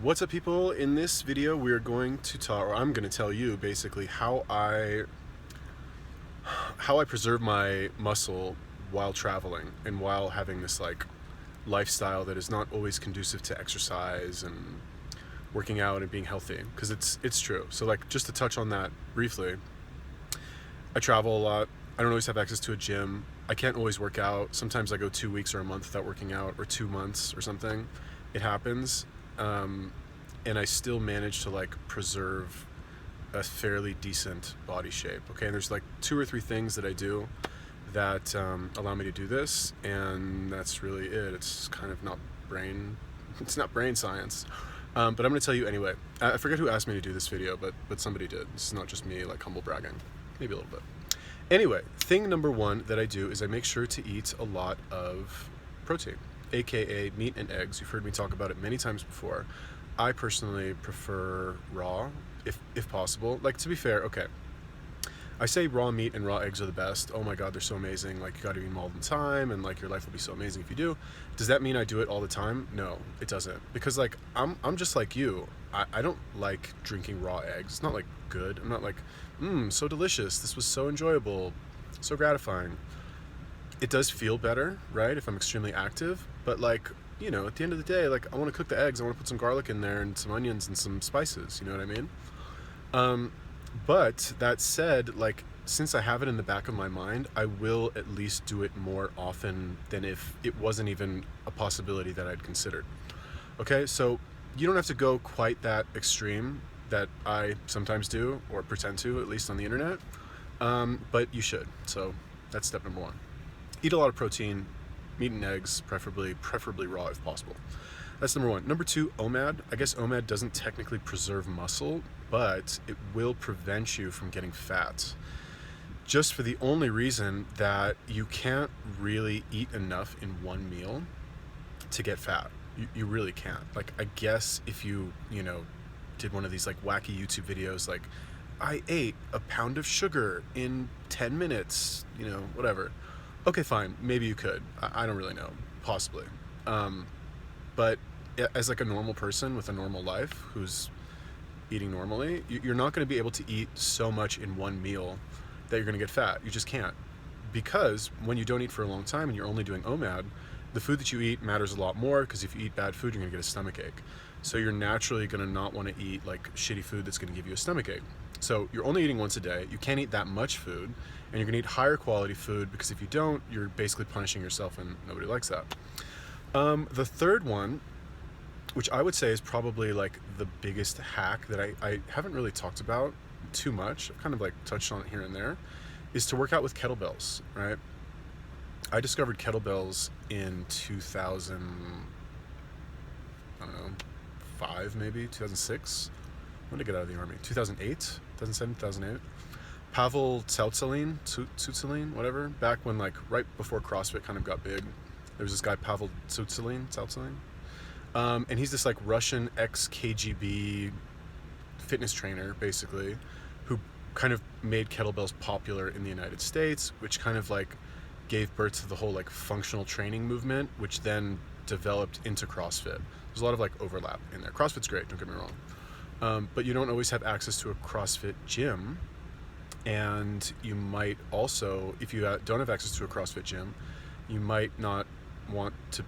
What's up, people? In this video we're going to talk, or I'm going to tell you basically how I preserve my muscle while traveling and while having this like lifestyle that is not always conducive to exercise and working out and being healthy, because it's true. So like, just to touch on that briefly, I travel a lot. I don't always have access to a gym. I can't always work out. Sometimes I go 2 weeks or a month without working out, or 2 months or something. It happens. And I still manage to like preserve a fairly decent body shape. Okay, and there's like 2 or 3 things that I do that allow me to do this, and that's really it. It's kind of not it's not brain science, but I'm going to tell you anyway. I forget who asked me to do this video, but somebody did. This is not just me like humble bragging, maybe a little bit. Anyway, thing number 1 that I do is I make sure to eat a lot of protein, aka meat and eggs. You've heard me talk about it many times before. I personally prefer raw, if possible. Like, to be fair, okay, I say raw meat and raw eggs are the best. Oh my god, they're so amazing. Like, you gotta eat them all the time, and like your life will be so amazing if you do. Does that mean I do it all the time? No, it doesn't. Because like, I'm just like you. I don't like drinking raw eggs. It's not like good. I'm not like, so delicious. This was so enjoyable, so gratifying. It does feel better, right, if I'm extremely active, but like, you know, at the end of the day, like, I want to cook the eggs, I want to put some garlic in there and some onions and some spices, you know what I mean? But that said, like, since I have it in the back of my mind, I will at least do it more often than if it wasn't even a possibility that I'd considered. Okay, so you don't have to go quite that extreme that I sometimes do, or pretend to, at least on the internet, but you should. So that's step number 1. Eat a lot of protein, meat and eggs, preferably raw if possible. That's number 1. Number 2, OMAD. I guess OMAD doesn't technically preserve muscle, but it will prevent you from getting fat. Just for the only reason that you can't really eat enough in one meal to get fat. You really can't. Like, I guess if you did one of these like wacky YouTube videos, like, I ate a pound of sugar in 10 minutes, whatever. Okay, fine, maybe you could. I don't really know, possibly. But as like a normal person with a normal life who's eating normally, you're not going to be able to eat so much in one meal that you're going to get fat. You just can't. Because when you don't eat for a long time and you're only doing OMAD, the food that you eat matters a lot more, because if you eat bad food, you're going to get a stomach ache. So you're naturally going to not want to eat like shitty food that's going to give you a stomach ache. So you're only eating once a day. You can't eat that much food, and you're going to eat higher quality food, because if you don't, you're basically punishing yourself, and nobody likes that. The third one, which I would say is probably like the biggest hack that I haven't really talked about too much, I've kind of like touched on it here and there, is to work out with kettlebells, right? I discovered kettlebells in 2005, maybe 2006. When did I get out of the army? 2008, 2007, 2008. Pavel Tsutsouline, whatever. Back when, like, right before CrossFit kind of got big, there was this guy Pavel Tsutsouline, and he's this like Russian ex-KGB fitness trainer, basically, who kind of made kettlebells popular in the United States, which kind of like gave birth to the whole like functional training movement, which then developed into CrossFit. There's a lot of like overlap in there. CrossFit's great, don't get me wrong. But you don't always have access to a CrossFit gym, and you might also, if you don't have access to a CrossFit gym, you might not want to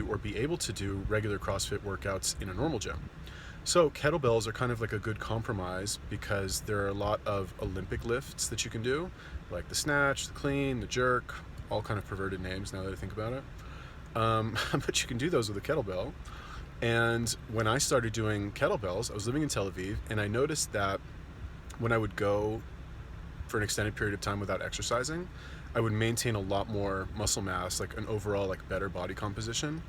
or be able to do regular CrossFit workouts in a normal gym. So kettlebells are kind of like a good compromise, because there are a lot of Olympic lifts that you can do, like the snatch, the clean, the jerk, all kind of perverted names now that I think about it. But you can do those with a kettlebell. And when I started doing kettlebells, I was living in Tel Aviv, and I noticed that when I would go for an extended period of time without exercising, I would maintain a lot more muscle mass, like an overall like better body composition.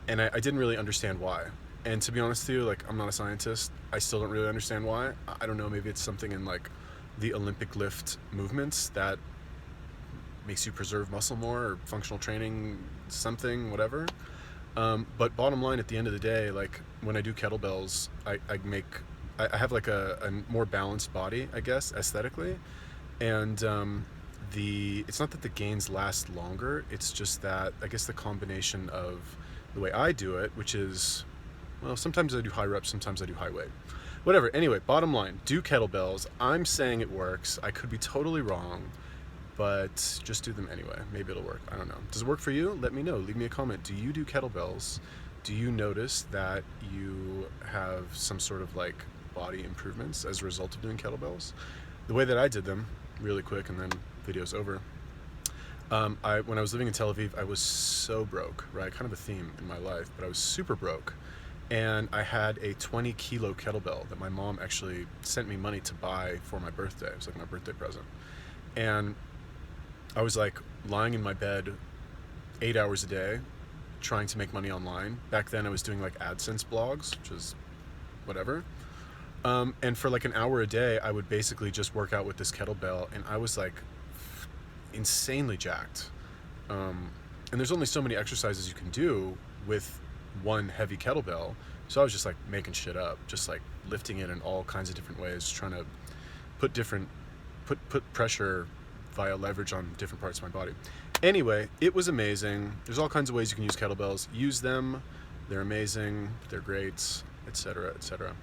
And I didn't really understand why. And to be honest with you, like, I'm not a scientist. I still don't really understand why. I don't know, maybe it's something in like the Olympic lift movements that makes you preserve muscle more, or functional training, something, whatever. But bottom line, at the end of the day, like, when I do kettlebells, I have like a more balanced body, I guess, aesthetically. And it's not that the gains last longer, it's just that, I guess, the combination of the way I do it, which is Well, sometimes I do high reps, sometimes I do high weight. Whatever. Anyway, bottom line, do kettlebells. I'm saying it works. I could be totally wrong, but just do them anyway. Maybe it'll work. I don't know. Does it work for you? Let me know. Leave me a comment. Do you do kettlebells? Do you notice that you have some sort of like body improvements as a result of doing kettlebells? The way that I did them, really quick, and then video's over. When I was living in Tel Aviv, I was so broke, right? Kind of a theme in my life, but I was super broke. And I had a 20-kilo kettlebell that my mom actually sent me money to buy for my birthday. It was like my birthday present. And I was like lying in my bed 8 hours a day trying to make money online. Back then I was doing like AdSense blogs, which is whatever. And for like an hour a day, I would basically just work out with this kettlebell, and I was like insanely jacked. And there's only so many exercises you can do with one heavy kettlebell, so I was just like making shit up, just like lifting it in all kinds of different ways, trying to put pressure via leverage on different parts of my body. Anyway, it was amazing. There's all kinds of ways you can use kettlebells. Use them. They're amazing. They're great, etc., etc.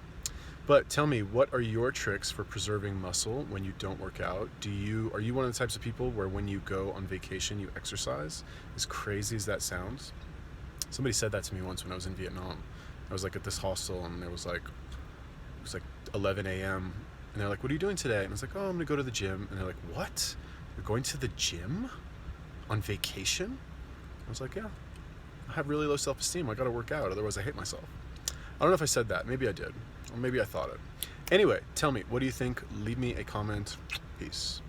But tell me, what are your tricks for preserving muscle when you don't work out? Are you one of the types of people where when you go on vacation you exercise? As crazy as that sounds. Somebody said that to me once when I was in Vietnam. I was like at this hostel, and it was like 11 a.m. and they're like, "What are you doing today?" And I was like, "Oh, I'm gonna go to the gym." And they're like, "What? You're going to the gym on vacation?" I was like, "Yeah, I have really low self-esteem. I gotta work out, otherwise I hate myself." I don't know if I said that. Maybe I did, or maybe I thought it. Anyway, tell me, what do you think? Leave me a comment. Peace.